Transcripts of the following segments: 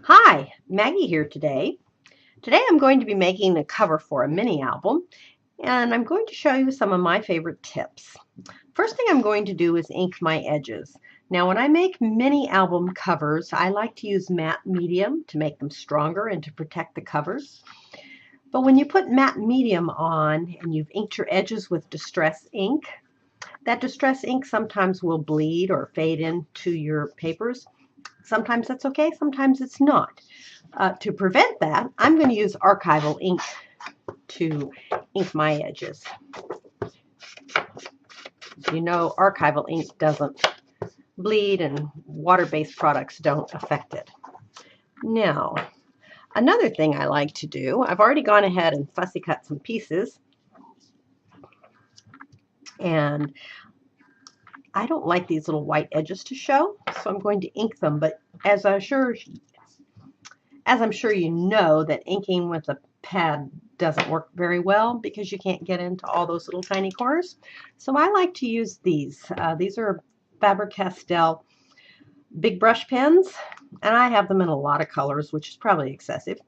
Hi, Maggie here today. Today I'm going to be making a cover for a mini album, and I'm going to show you some of my favorite tips. First thing I'm going to do is ink my edges. Now when I make mini album covers, I like to use matte medium to make them stronger and to protect the covers. But when you put matte medium on and you've inked your edges with distress ink, that distress ink sometimes will bleed or fade into your papers. Sometimes that's okay, sometimes it's not. To prevent that, I'm going to use archival ink to ink my edges. You know, archival ink doesn't bleed and water-based products don't affect it. Now, another thing I like to do, I've already gone ahead and fussy cut some pieces, and I don't like these little white edges to show, so I'm going to ink them, but as I'm sure you know, that inking with a pad doesn't work very well because you can't get into all those little tiny corners. So I like to use these. These are Faber-Castell big brush pens, and I have them in a lot of colors, which is probably excessive,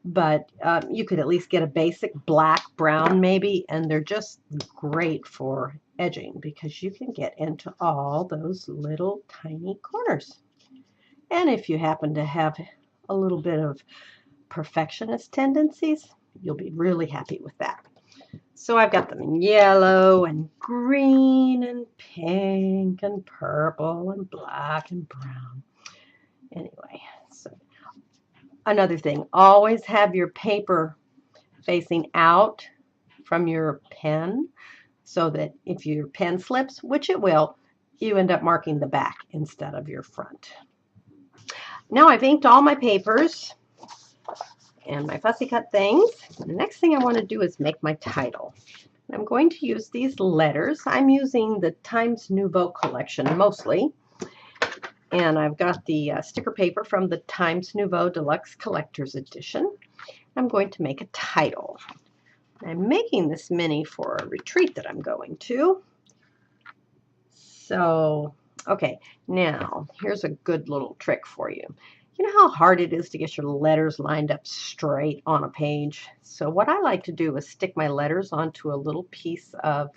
but you could at least get a basic black, brown maybe, and they're just great for edging because you can get into all those little tiny corners. And if you happen to have a little bit of perfectionist tendencies, you'll be really happy with that. So I've got them in yellow and green and pink and purple and black and brown. Anyway, so another thing, always have your paper facing out from your pen so that if your pen slips, which it will, you end up marking the back instead of your front. Now I've inked all my papers and my fussy cut things. The next thing I want to do is make my title. I'm going to use these letters. I'm using the Times Nouveau collection mostly, and I've got the sticker paper from the Times Nouveau Deluxe Collector's Edition. I'm going to make a title. I'm making this mini for a retreat that I'm going to. So, okay, now here's a good little trick for you. You know how hard it is to get your letters lined up straight on a page? So what I like to do is stick my letters onto a little piece of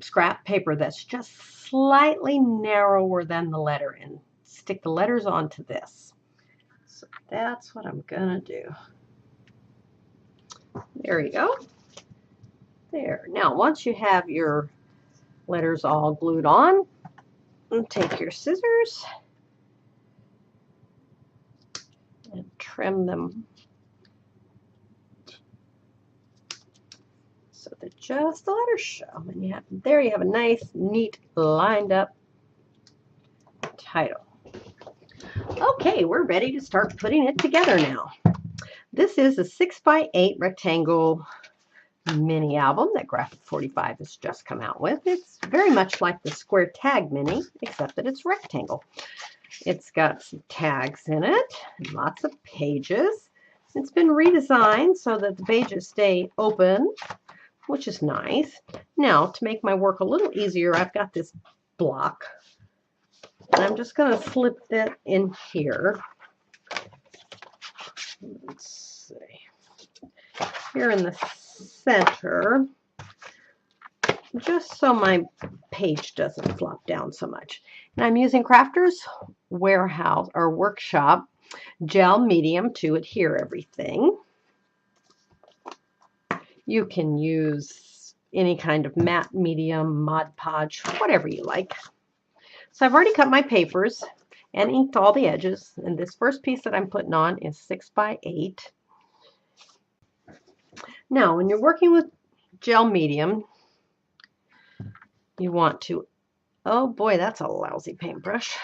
scrap paper that's just slightly narrower than the letter and stick the letters onto this. So that's what I'm gonna do. There you go. There. Now once you have your letters all glued on, take your scissors and trim them so that just the letters show. And you have, there you have a nice, neat, lined up title. Okay, we're ready to start putting it together now. This is a 6x8 rectangle mini album that Graphic 45 has just come out with. It's very much like the Square Tag Mini, except that it's rectangle. It's got some tags in it, and lots of pages. It's been redesigned so that the pages stay open, which is nice. Now, to make my work a little easier, I've got this block, and I'm just going to slip that in here. Let's see. Here in the center, just so my page doesn't flop down so much. And I'm using Crafter's Warehouse or Workshop gel medium to adhere everything. You can use any kind of matte medium, Mod Podge, whatever you like. So I've already cut my papers and inked all the edges, and this first piece that I'm putting on is 6x8. Now, when you're working with gel medium, you want to, oh boy, that's a lousy paintbrush.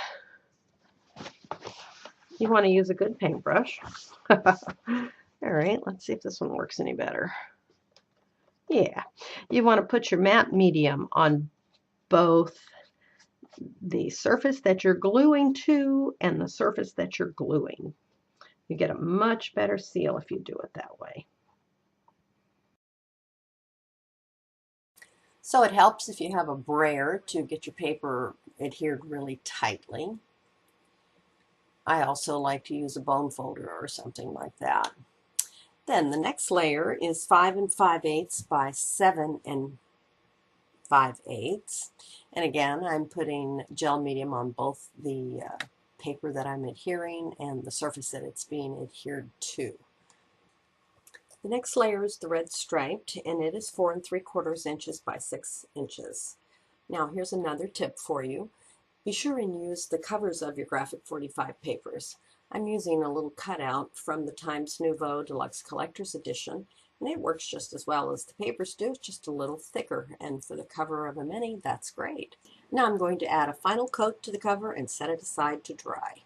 You want to use a good paintbrush. All right, let's see if this one works any better. Yeah, you want to put your matte medium on both the surface that you're gluing to and the surface that you're gluing. You get a much better seal if you do it that way. So it helps if you have a brayer to get your paper adhered really tightly. I also like to use a bone folder or something like that. Then the next layer is 5 5/8 by 7 5/8. And again, I'm putting gel medium on both the paper that I'm adhering and the surface that it's being adhered to. The next layer is the red striped, and it is 4 3/4 inches by 6 inches. Now here's another tip for you. Be sure and use the covers of your Graphic 45 papers. I'm using a little cutout from the Times Nouveau Deluxe Collector's Edition, and it works just as well as the papers do, it's just a little thicker, and for the cover of a mini, that's great. Now I'm going to add a final coat to the cover and set it aside to dry.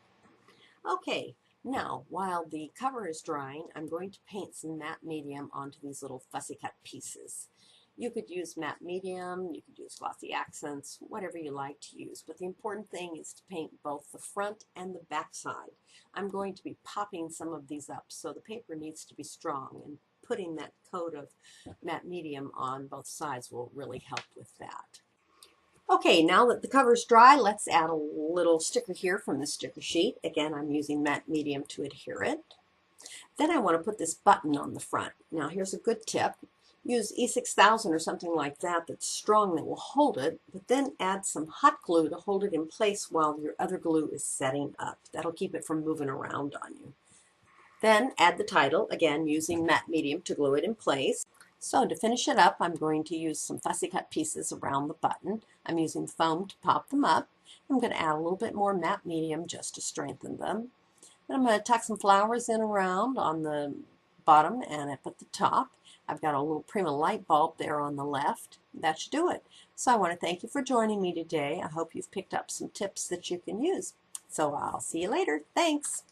Okay, now while the cover is drying, I'm going to paint some matte medium onto these little fussy cut pieces. You could use matte medium, you could use glossy accents, whatever you like to use, but the important thing is to paint both the front and the back side. I'm going to be popping some of these up, so the paper needs to be strong, and putting that coat of matte medium on both sides will really help with that. Okay, now that the cover's dry, let's add a little sticker here from the sticker sheet. Again, I'm using matte medium to adhere it. Then I want to put this button on the front. Now here's a good tip. Use E6000 or something like that that's strong that will hold it, but then add some hot glue to hold it in place while your other glue is setting up. That'll keep it from moving around on you. Then add the title, again using matte medium to glue it in place. So to finish it up, I'm going to use some fussy cut pieces around the button. I'm using foam to pop them up. I'm going to add a little bit more matte medium just to strengthen them. Then I'm going to tuck some flowers in around on the bottom and up at the top. I've got a little Prima light bulb there on the left. That should do it. So I want to thank you for joining me today. I hope you've picked up some tips that you can use. So I'll see you later. Thanks.